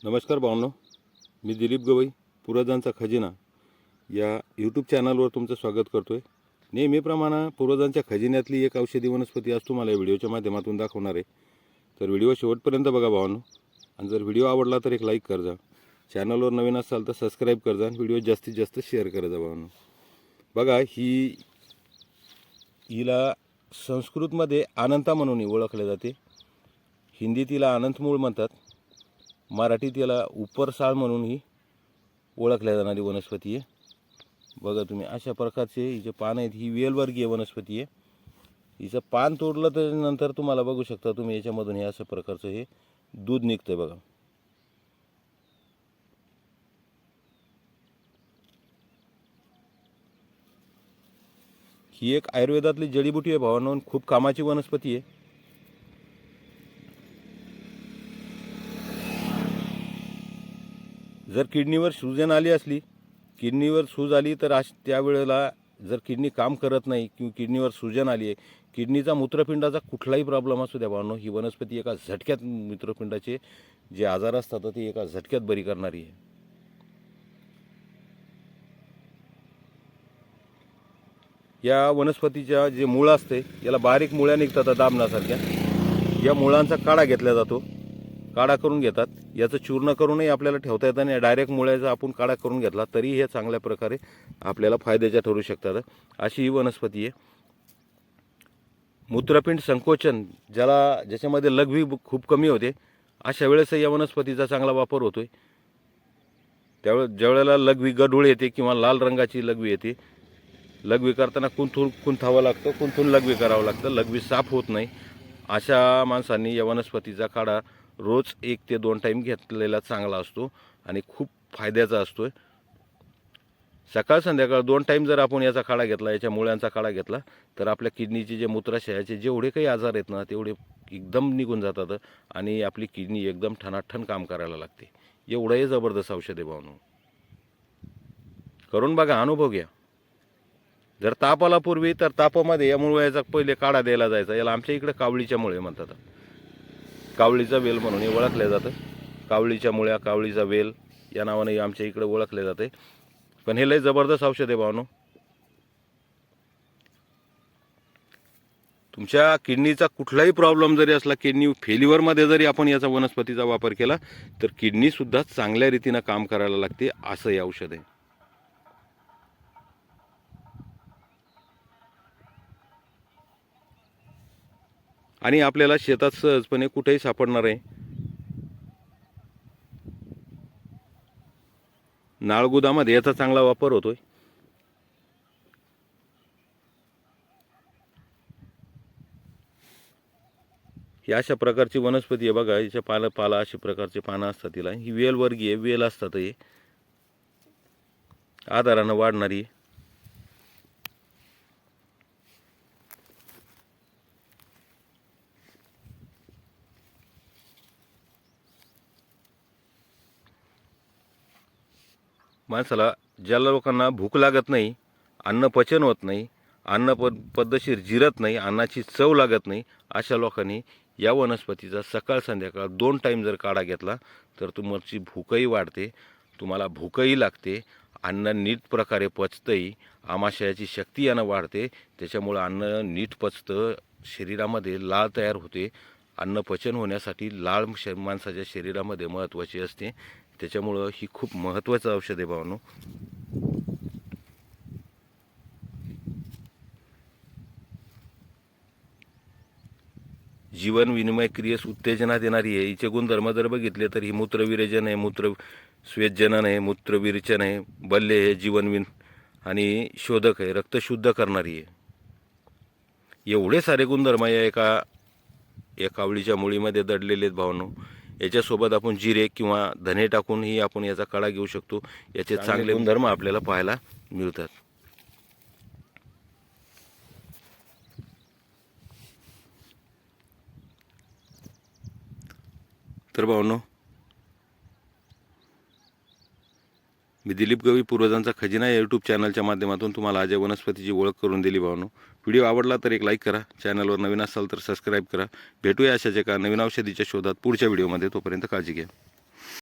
नमस्कार भावनो, मी दिलीप गवई पूर्वजांचा खजिना या यूट्यूब चॅनलवर तुमचं स्वागत करतो आहे। नेहमीप्रमाणे पूर्वजांच्या खजिन्यातली एक औषधी वनस्पती आज तुम्हाला या व्हिडिओच्या माध्यमातून दाखवणार आहे। तर व्हिडिओ शेवटपर्यंत बघा भावनो, आणि जर व्हिडिओ आवडला तर एक लाईक कर जा, चॅनलवर नवीन असाल तर सबस्क्राईब कर जा, व्हिडिओ जास्तीत जास्त शेअर कर जा भावनो। बघा हिला संस्कृतमध्ये अनंता म्हणून ओळखले जाते, हिंदीत हिला अनंतमूळ म्हणतात, मराठीत याला उपरसाळ म्हणूनही ओळखल्या जाणारी वनस्पती आहे। बघा तुम्ही अशा प्रकारचे हिचे पान आहेत। ही वेलवर्गीय वनस्पती आहे। हिचं पान तोडलं तर नंतर तुम्हाला बघू शकता तुम्ही याच्यामधून हे अशा प्रकारचं हे दूध निघतंय बघा। ही एक आयुर्वेदातली जडीबुटी आहे भावांनो, खूप कामाची वनस्पती आहे। जर किडनीवर सूजन आली असली, किडनीवर सूज आली तर त्यावेळेला जर किडनी काम करत नाही किंवा किडनीवर सूजन आली आहे, किडनीचा मूत्रपिंडाचा कुठलाही प्रॉब्लेम असू द्या भावांनो, ही वनस्पती एका झटक्यात मूत्रपिंडाचे जे आजार असतात ते एका झटक्यात बरी करणारी आहे। या वनस्पतीच्या जे मूळ असते याला बारीक मुळ्या निघतात दाबण्यासारख्या। या मुळांचा काढा घेतला जातो, काढा करून घेतात। याचं चूर्ण करूनही आपल्याला ठेवता येतं आणि डायरेक्ट मुळ्याचा आपण काढा करून घेतला तरी हे चांगल्या प्रकारे आपल्याला फायद्याच्या ठरू शकतात। अशी ही वनस्पती आहे। मूत्रपिंड संकोचन ज्याच्यामध्ये लघवी खूप कमी होते, अशा वेळेस या वनस्पतीचा चांगला वापर होतोय। ज्यावेळेला लघवी गढूळ येते किंवा लाल रंगाची लघवी येते, लघवी करताना कुंथावं लागतं, कुंथून लघवी करावं लागतं, लघवी साफ होत नाही, अशा माणसांनी या वनस्पतीचा काढा रोज 1 ते 2 टाइम घेतलेला चांगला असतो आणि खूप फायद्याचा असतो। सकाळ संध्याकाळ 2 टाइम जर आपण याचा काढा घेतला, याच्या मुळ्यांचा काढा घेतला, तर आपल्या किडनीचे जे मूत्राशयाचे जेवढे काही आजार आहेत ना तेवढे एकदम निघून जातात आणि आपली किडनी एकदम ठणाठण काम करायला लागते। एवढंही जबरदस्त औषध आहे भावनो, करून बघा, अनुभव घ्या। जर ताप आला पूर्वी तर तापामध्ये या मुळ्याचा पहिले काढा द्यायला जायचा। याला आमच्या इकडे कावळीच्या मुळे म्हणतात, कावळीचा वेल म्हणून ओळखले जातं। कावळीच्या मुळ्या, कावळीचा वेल या नावाने आमच्या इकडे ओळखले जाते। पण हे लय जबरदस्त औषध आहे भावनो। तुमच्या किडनीचा कुठलाही प्रॉब्लेम जरी असला, किडनी फेल्युअरमध्ये जरी आपण याचा वनस्पतीचा वापर केला तर किडनी सुद्धा चांगल्या रीतीने काम करायला लागते, असं हे औषध आहे। आणि आपल्याला शेतात सहजपणे कुठेही सापडणार आहे। नाळगुदामध्ये याचा चांगला वापर होतोय। ही अशा प्रकारची वनस्पती आहे बघा। हिच्या पाला अशा प्रकारचे पानं असतात। तिला ही वेलवर्गीय वेल असतात, हे आधारानं वाढणारी। माणसाला ज्या लोकांना भूक लागत नाही, अन्न पचन होत नाही, अन्न पद्धतशीर जिरत नाही, अन्नाची चव लागत नाही, अशा लोकांनी या वनस्पतीचा सकाळ संध्याकाळ 2 टाइम जर काढा घेतला तर तुमची भूकही वाढते, तुम्हाला भूकही लागते, अन्न नीट प्रकारे पचतंही, आमाशयाची शक्ती यानं वाढते, त्याच्यामुळे अन्न नीट पचतं, शरीरामध्ये लाळ तयार होते। अन्न पचन होण्यासाठी लाळ माणसाच्या शरीरामध्ये महत्त्वाची असते, त्याच्यामुळं ही खूप महत्त्वाचं औषध आहे भावनो। जीवन विनिमय क्रियेस उत्तेजना देणारी आहे। हिचे गुणधर्म जर बघितले तर ही मूत्रविरेचन आहे, मूत्रस्वेदजनन आहे, मूत्रविरेचन आहे, बल्य आहे, जीवनविन आणि शोधक आहे, रक्त शुद्ध करणारी आहे। एवढे सारे गुणधर्म या कावळीच्या मुळीमध्ये दडलेले आहेत भावनो। याच्यासोबत आपण जिरे किंवा धने टाकूनही आपण याचा काढा घेऊ शकतो। याचे चांगले गुणधर्म आपल्याला पाहायला मिळतात। तर भावनो, मी दिलीप गवई पूर्वजांचा खजिना या यूट्यूब चॅनलच्या माध्यमातून तुम्हाला आज या वनस्पतीची ओळख करून दिली भावनो। व्हिडिओ आवडला तर एक लाईक करा, चॅनलवर नवीन असाल तर सबस्क्राईब करा। भेटूया अशाच एका नवीन औषधीच्या शोधात पुढच्या व्हिडिओमध्ये। तोपर्यंत काळजी घ्या।